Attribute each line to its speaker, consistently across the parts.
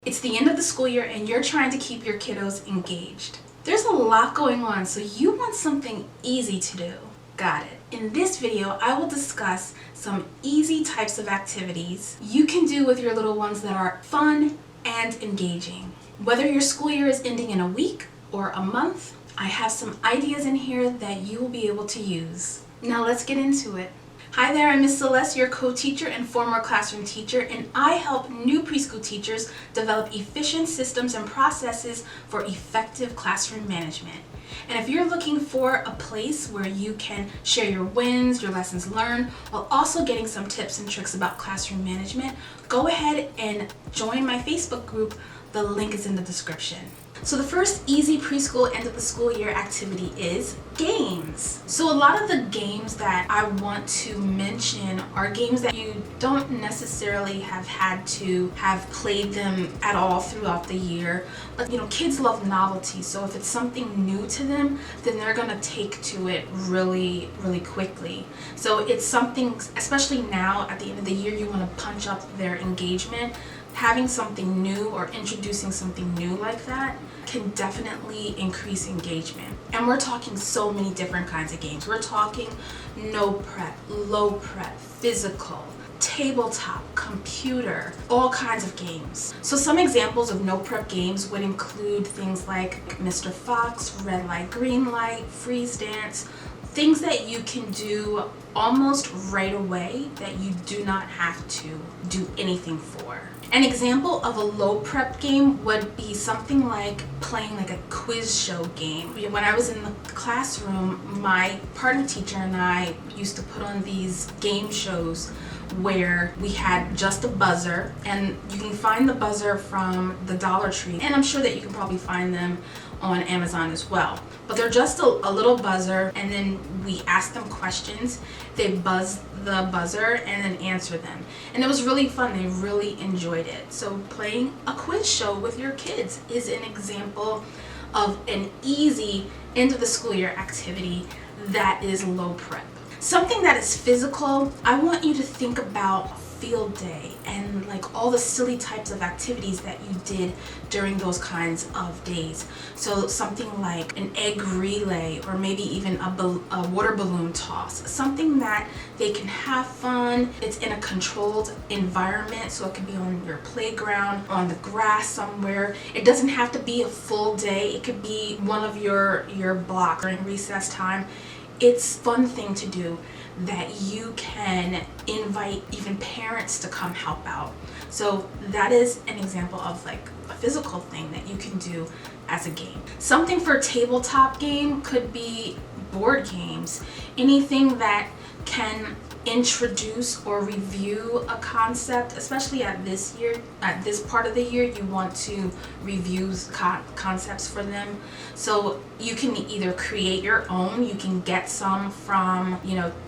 Speaker 1: It's the end of the school year and you're trying to keep your kiddos engaged. There's a lot going on, so you want something easy to do. Got it. In this video, I will discuss some easy types of activities you can do with your little ones that are fun and engaging. Whether your school year is ending in a week or a month, I have some ideas in here that you will be able to use. Now let's get into it. Hi there, I'm Miss Celeste, your co-teacher and former classroom teacher, and I help new preschool teachers develop efficient systems and processes for effective classroom management. And if you're looking for a place where you can share your wins, your lessons learned, while also getting some tips and tricks about classroom management, go ahead and join my Facebook group. The link is in the description. So the first easy preschool end of the school year activity is games. So a lot of the games that I want to mention are games that you don't necessarily have had to have played them at all throughout the year. But kids love novelty, so if it's something new to them, then they're gonna take to it really, really quickly. So it's something, especially now at the end of the year, you wanna punch up their engagement. Having something new or introducing something new like that can definitely increase engagement. And we're talking so many different kinds of games. We're talking no prep, low prep, physical, tabletop, computer, all kinds of games. So some examples of no prep games would include things like Mr. Fox, red light, green light, freeze dance, things that you can do almost right away that you do not have to do anything for. An example of a low prep game would be something like playing like a quiz show game. When I was in the classroom, my partner teacher and I used to put on these game shows where we had just a buzzer, and you can find the buzzer from the Dollar Tree, and I'm sure that you can probably find them on Amazon as well. But they're just a little buzzer, and then we ask them questions. They buzz the buzzer and then answer them. And it was really fun. They really enjoyed it. So playing a quiz show with your kids is an example of an easy end of the school year activity that is low prep. Something that is physical, I want you to think about field day and like all the silly types of activities that you did during those kinds of days. So something like an egg relay, or maybe even a water balloon toss, something that they can have fun. It's in a controlled environment, so it could be on your playground, on the grass somewhere. It doesn't have to be a full day. It could be one of your blocks during recess time. It's a fun thing to do that you can invite even parents to come help out. So that is an example of like a physical thing that you can do as a game. Something for a tabletop game could be board games. Anything that can introduce or review a concept, especially at this part of the year, you want to review concepts for them. So you can either create your own, you can get some from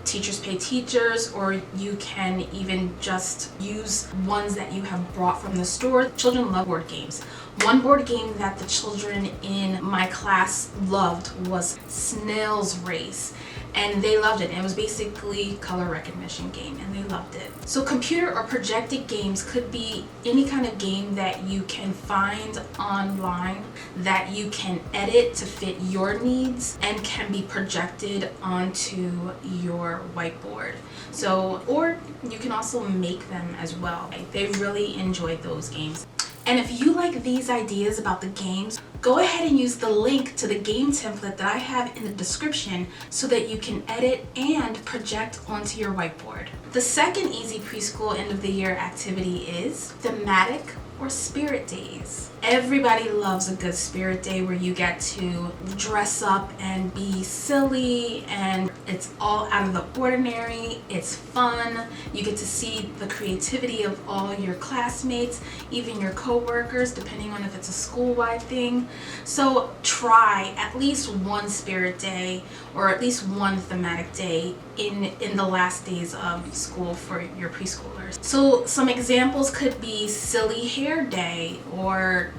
Speaker 1: Teachers Pay Teachers, or you can even just use ones that you have brought from the store. Children love board games. One board game that the children in my class loved was Snail's Race. And they loved it. It was basically color recognition game, and they loved it. So computer or projected games could be any kind of game that you can find online that you can edit to fit your needs and can be projected onto your whiteboard. So, or you can also make them as well. They really enjoyed those games. And if you like these ideas about the games, go ahead and use the link to the game template that I have in the description so that you can edit and project onto your whiteboard. The second easy preschool end of the year activity is thematic or spirit days. Everybody loves a good spirit day where you get to dress up and be silly, and it's all out of the ordinary. It's fun. You get to see the creativity of all your classmates, even your co-workers, depending on if it's a school-wide thing. So try at least one spirit day or at least one thematic day in the last days of school for your preschoolers. So some examples could be silly hair day, or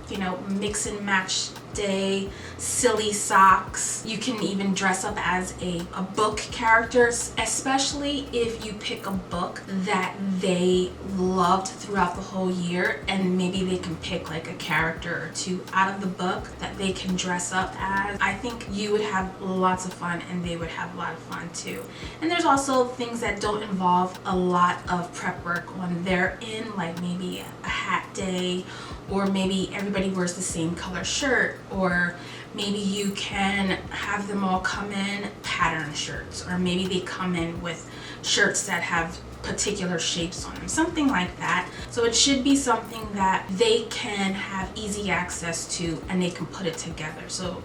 Speaker 1: mix and match day, silly socks. You can even dress up as a book character, especially if you pick a book that they loved throughout the whole year, and maybe they can pick like a character or two out of the book that they can dress up as. I think you would have lots of fun and they would have a lot of fun too. And there's also things that don't involve a lot of prep work when they're in, like maybe a hat day, or maybe everybody wears the same color shirt, or maybe you can have them all come in pattern shirts, or maybe they come in with shirts that have particular shapes on them, something like that. So it should be something that they can have easy access to and they can put it together. So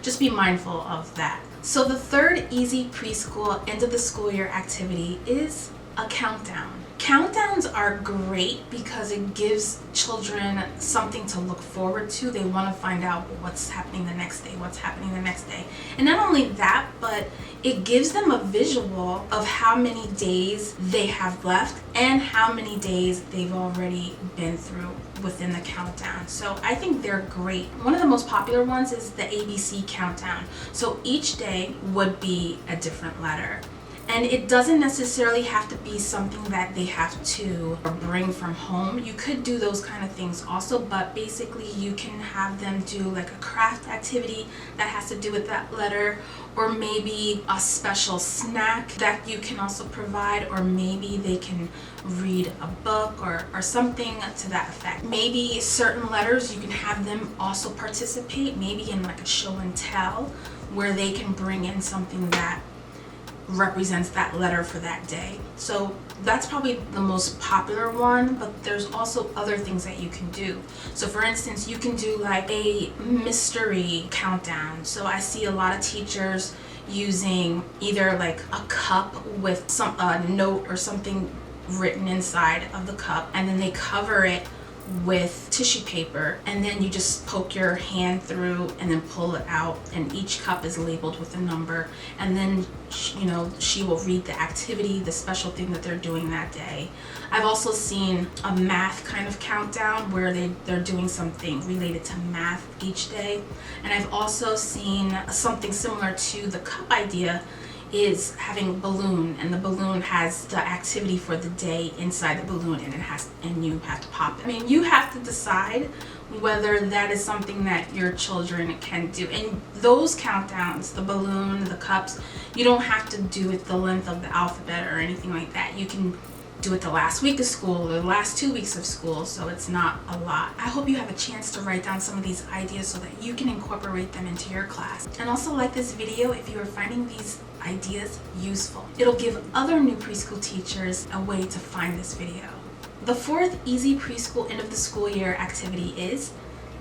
Speaker 1: just be mindful of that. So the third easy preschool end of the school year activity is a countdown. Countdowns are great because it gives children something to look forward to. They want to find out what's happening the next day, what's happening the next day. And not only that, but it gives them a visual of how many days they have left and how many days they've already been through within the countdown. So I think they're great. One of the most popular ones is the ABC countdown. So each day would be a different letter. And it doesn't necessarily have to be something that they have to bring from home. You could do those kind of things also, but basically you can have them do like a craft activity that has to do with that letter, or maybe a special snack that you can also provide, or maybe they can read a book or something to that effect. Maybe certain letters you can have them also participate, maybe in like a show and tell, where they can bring in something that represents that letter for that day. So that's probably the most popular one, but there's also other things that you can do. So for instance, you can do like a mystery countdown. So I see a lot of teachers using either like a cup with some note or something written inside of the cup, and then they cover it with tissue paper, and then you just poke your hand through and then pull it out, and each cup is labeled with a number, and then she will read the activity, the special thing that they're doing that day. I've also seen a math kind of countdown where they're doing something related to math each day, and I've also seen something similar to the cup idea, is having a balloon, and the balloon has the activity for the day inside the balloon, and you have to pop it. I mean, you have to decide whether that is something that your children can do. And those countdowns, the balloon, the cups, you don't have to do it the length of the alphabet or anything like that. You can do it the last week of school or the last 2 weeks of school, so it's not a lot. I hope you have a chance to write down some of these ideas so that you can incorporate them into your class. And also like this video if you are finding these ideas useful. It'll give other new preschool teachers a way to find this video. The fourth easy preschool end of the school year activity is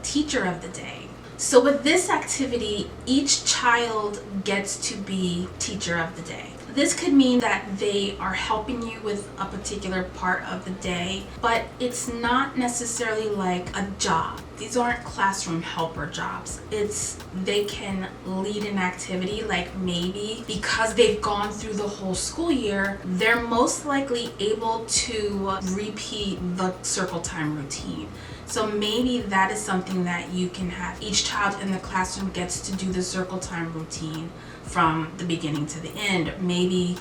Speaker 1: Teacher of the Day. So with this activity, each child gets to be Teacher of the Day. This could mean that they are helping you with a particular part of the day, but it's not necessarily like a job. These aren't classroom helper jobs. They can lead an activity, like maybe because they've gone through the whole school year, they're most likely able to repeat the circle time routine. So maybe that is something that you can have. Each child in the classroom gets to do the circle time routine from the beginning to the end. Maybe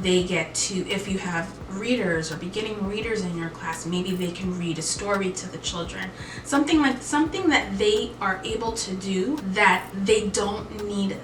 Speaker 1: they get to, if you have readers or beginning readers in your class, maybe they can read a story to the children. Something that they are able to do that they don't need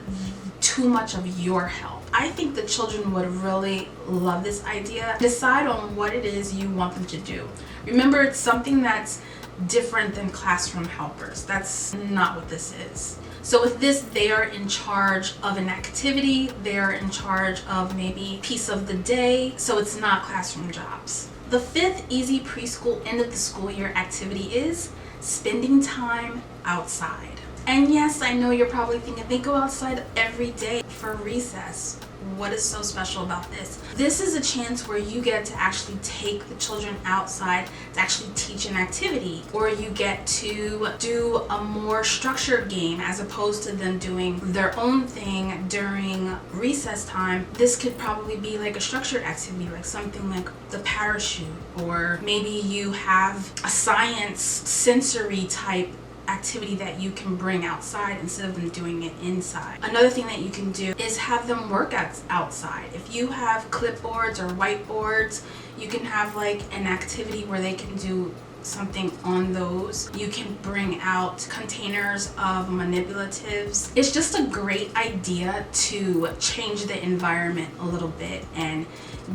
Speaker 1: too much of your help. I think the children would really love this idea. Decide on what it is you want them to do. Remember, it's something that's different than classroom helpers. That's not what this is. So with this, they are in charge of an activity, they are in charge of maybe piece of the day, so it's not classroom jobs. The fifth easy preschool end of the school year activity is spending time outside. And yes, I know you're probably thinking, they go outside every day for recess. What is so special about this? This is a chance where you get to actually take the children outside to actually teach an activity, or you get to do a more structured game as opposed to them doing their own thing during recess time. This could probably be like a structured activity, like something like the parachute, or maybe you have a science sensory type activity that you can bring outside instead of them doing it inside. Another thing that you can do is have them work outside. If you have clipboards or whiteboards, you can have like an activity where they can do something on those. You can bring out containers of manipulatives. It's just a great idea to change the environment a little bit and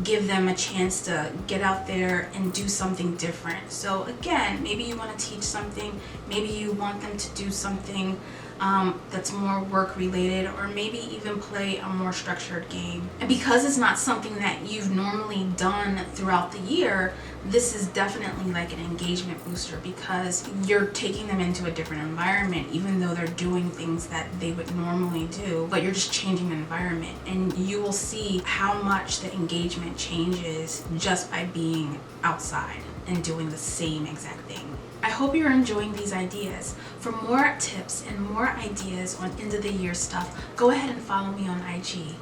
Speaker 1: give them a chance to get out there and do something different. So again, maybe you want to teach something, maybe you want them to do something that's more work related, or maybe even play a more structured game. And because it's not something that you've normally done throughout the year, this is definitely like an engagement booster because you're taking them into a different environment, even though they're doing things that they would normally do, but you're just changing the environment, and you will see how much the engagement changes just by being outside and doing the same exact thing. I hope you're enjoying these ideas. For more tips and more ideas on end of the year stuff, go ahead and follow me on IG.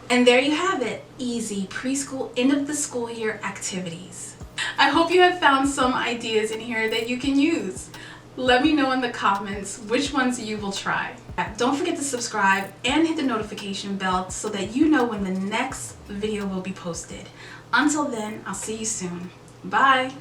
Speaker 1: And there you have it, easy preschool end of the school year activities. I hope you have found some ideas in here that you can use. Let me know in the comments which ones you will try. Don't forget to subscribe and hit the notification bell so that you know when the next video will be posted. Until then, I'll see you soon. Bye.